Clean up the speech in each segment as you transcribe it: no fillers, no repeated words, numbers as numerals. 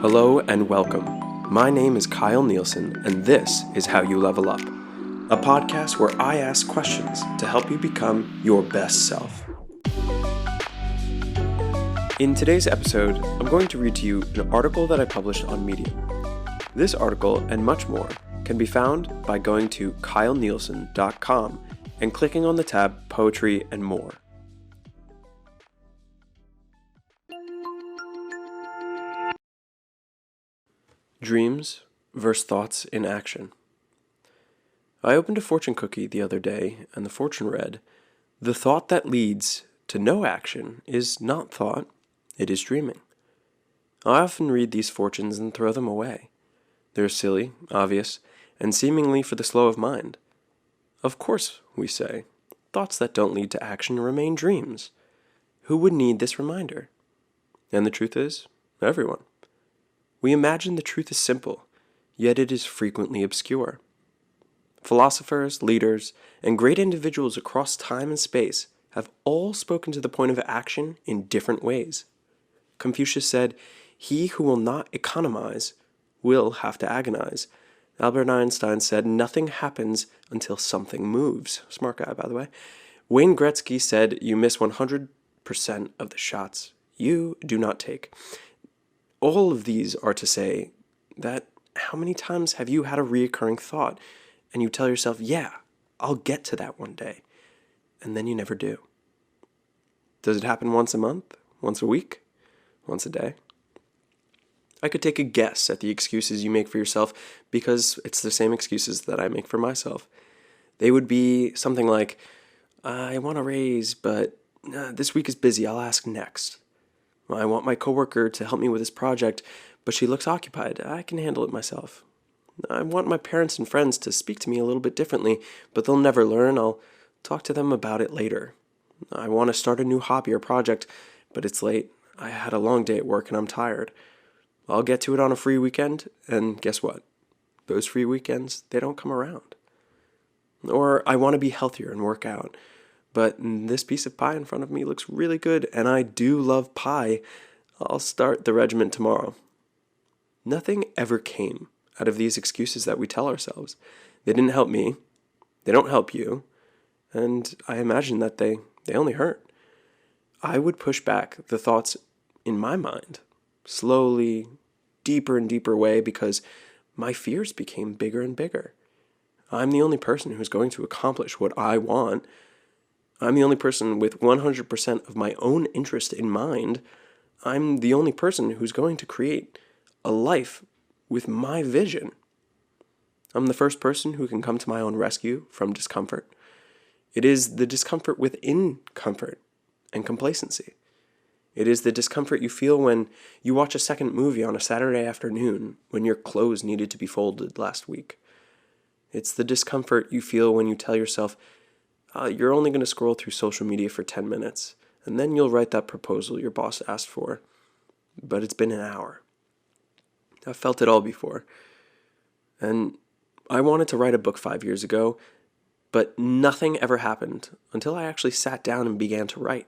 Hello and welcome. My name is Kyle Nielsen, and this is How You Level Up, a podcast where I ask questions to help you become your best self. In today's episode, I'm going to read to you an article that I published on Medium. This article and much more can be found by going to kylenielsen.com and clicking on the tab Poetry and More. Dreams versus thoughts in action. I opened a fortune cookie the other day, and the fortune read, "The thought that leads to no action is not thought, it is dreaming." I often read these fortunes and throw them away. They're silly, obvious, and seemingly for the slow of mind. Of course, we say, thoughts that don't lead to action remain dreams. Who would need this reminder? And the truth is, everyone. We imagine the truth is simple, yet it is frequently obscure. Philosophers, leaders, and great individuals across time and space have all spoken to the point of action in different ways. Confucius said, "He who will not economize will have to agonize." Albert Einstein said, "Nothing happens until something moves." Smart guy, by the way. Wayne Gretzky said, "You miss 100% of the shots you do not take." All of these are to say that how many times have you had a reoccurring thought and you tell yourself, "Yeah, I'll get to that one day," and then you never do? Does it happen once a month, once a week, once a day? I could take a guess at the excuses you make for yourself because it's the same excuses that I make for myself. They would be something like, "I want a raise, but this week is busy, I'll ask next." "I want my coworker to help me with this project, but she looks occupied. I can handle it myself." "I want my parents and friends to speak to me a little bit differently, but they'll never learn. I'll talk to them about it later." "I want to start a new hobby or project, but it's late. I had a long day at work and I'm tired. I'll get to it on a free weekend," and guess what? Those free weekends, they don't come around. Or, "I want to be healthier and work out, but this piece of pie in front of me looks really good, and I do love pie. I'll start the regimen tomorrow." Nothing ever came out of these excuses that we tell ourselves. They didn't help me. They don't help you. And I imagine that they only hurt. I would push back the thoughts in my mind, slowly, deeper and deeper way, because my fears became bigger and bigger. I'm the only person who's going to accomplish what I want. I'm the only person with 100% of my own interest in mind. I'm the only person who's going to create a life with my vision. I'm the first person who can come to my own rescue from discomfort. It is the discomfort within comfort and complacency. It is the discomfort you feel when you watch a second movie on a Saturday afternoon when your clothes needed to be folded last week. It's the discomfort you feel when you tell yourself, you're only going to scroll through social media for 10 minutes, and then you'll write that proposal your boss asked for. But it's been an hour. I've felt it all before. And I wanted to write a book 5 years ago, but nothing ever happened until I actually sat down and began to write.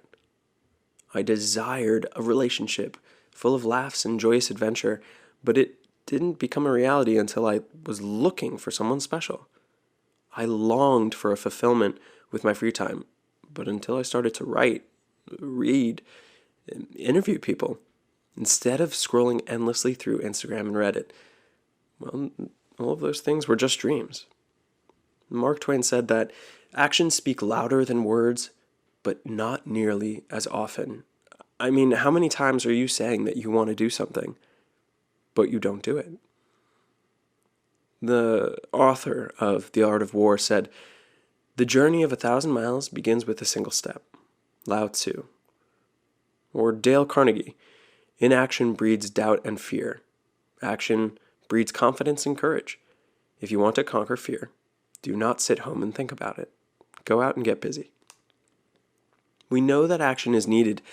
I desired a relationship full of laughs and joyous adventure, but it didn't become a reality until I was looking for someone special. I longed for a fulfillment with my free time, but until I started to write, read, and interview people, instead of scrolling endlessly through Instagram and Reddit, well, all of those things were just dreams. Mark Twain said that actions speak louder than words, but not nearly as often. I mean, how many times are you saying that you want to do something, but you don't do it? The author of The Art of War said, "The journey of 1,000 miles begins with a single step." Lao Tzu. Or Dale Carnegie, "Inaction breeds doubt and fear. Action breeds confidence and courage. If you want to conquer fear, do not sit home and think about it. Go out and get busy." We know that action is needed.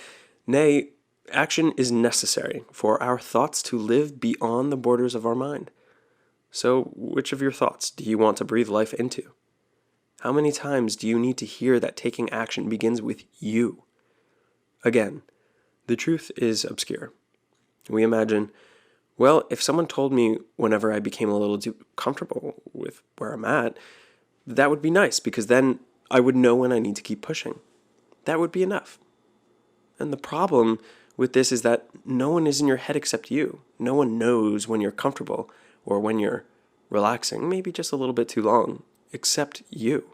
Nay, action is necessary for our thoughts to live beyond the borders of our mind. So, which of your thoughts do you want to breathe life into? How many times do you need to hear that taking action begins with you? Again, the truth is obscure. We imagine, Well, if someone told me whenever I became a little too comfortable with where I'm at, that would be nice because then I would know when I need to keep pushing. That would be enough. And the problem with this is that no one is in your head except you. No one knows when you're comfortable or when you're relaxing, maybe just a little bit too long, except you.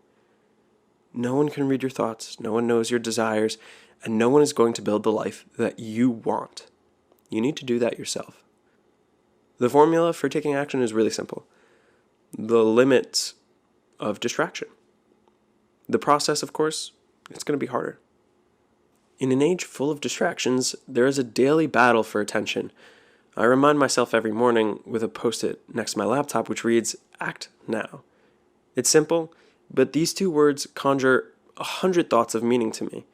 No one can read your thoughts, no one knows your desires, and no one is going to build the life that you want. You need to do that yourself. The formula for taking action is really simple. The limits of distraction. The process, of course, it's going to be harder. In an age full of distractions, there is a daily battle for attention. I remind myself every morning with a post-it next to my laptop which reads, "Act now." It's simple, but these two words conjure 100 thoughts of meaning to me.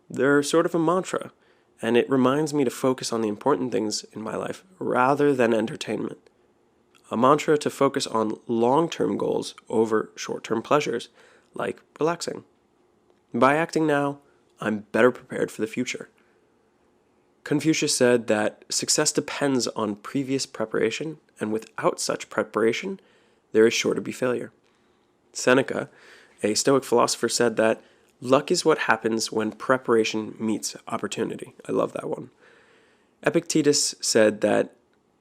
They're sort of a mantra, and it reminds me to focus on the important things in my life rather than entertainment. A mantra to focus on long-term goals over short-term pleasures, like relaxing. By acting now, I'm better prepared for the future. Confucius said that success depends on previous preparation, and without such preparation, there is sure to be failure. Seneca, a Stoic philosopher, said that luck is what happens when preparation meets opportunity. I love that one. Epictetus said that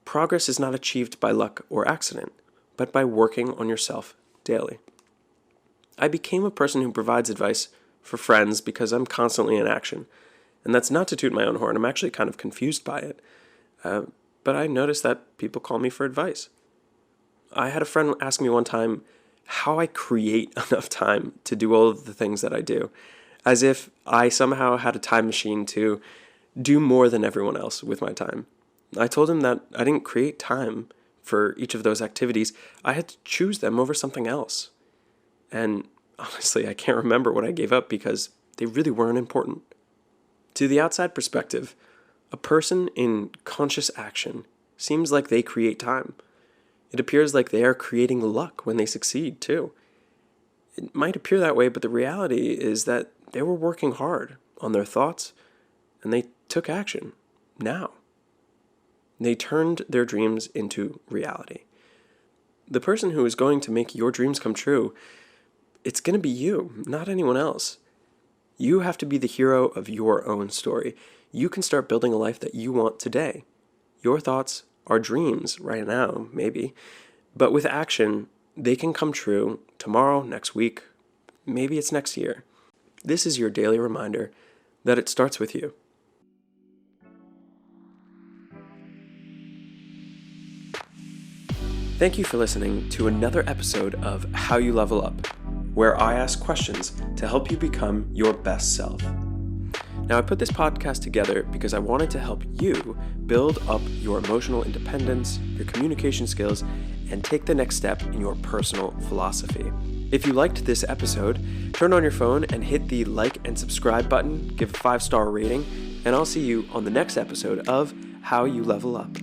progress is not achieved by luck or accident, but by working on yourself daily. I became a person who provides advice for friends because I'm constantly in action. And that's not to toot my own horn. I'm actually kind of confused by it. But I noticed that people call me for advice. I had a friend ask me one time how I create enough time to do all of the things that I do, as if I somehow had a time machine to do more than everyone else with my time. I told him that I didn't create time for each of those activities. I had to choose them over something else. And honestly, I can't remember what I gave up because they really weren't important. To the outside perspective, a person in conscious action seems like they create time. It appears like they are creating luck when they succeed, too. It might appear that way, but the reality is that they were working hard on their thoughts, and they took action now. They turned their dreams into reality. The person who is going to make your dreams come true, it's going to be you, not anyone else. You have to be the hero of your own story. You can start building a life that you want today. Your thoughts are dreams right now, maybe, but with action, they can come true tomorrow, next week, maybe it's next year. This is your daily reminder that it starts with you. Thank you for listening to another episode of How You Level Up, where I ask questions to help you become your best self. Now, I put this podcast together because I wanted to help you build up your emotional independence, your communication skills, and take the next step in your personal philosophy. If you liked this episode, turn on your phone and hit the like and subscribe button, give a 5-star rating, and I'll see you on the next episode of How You Level Up.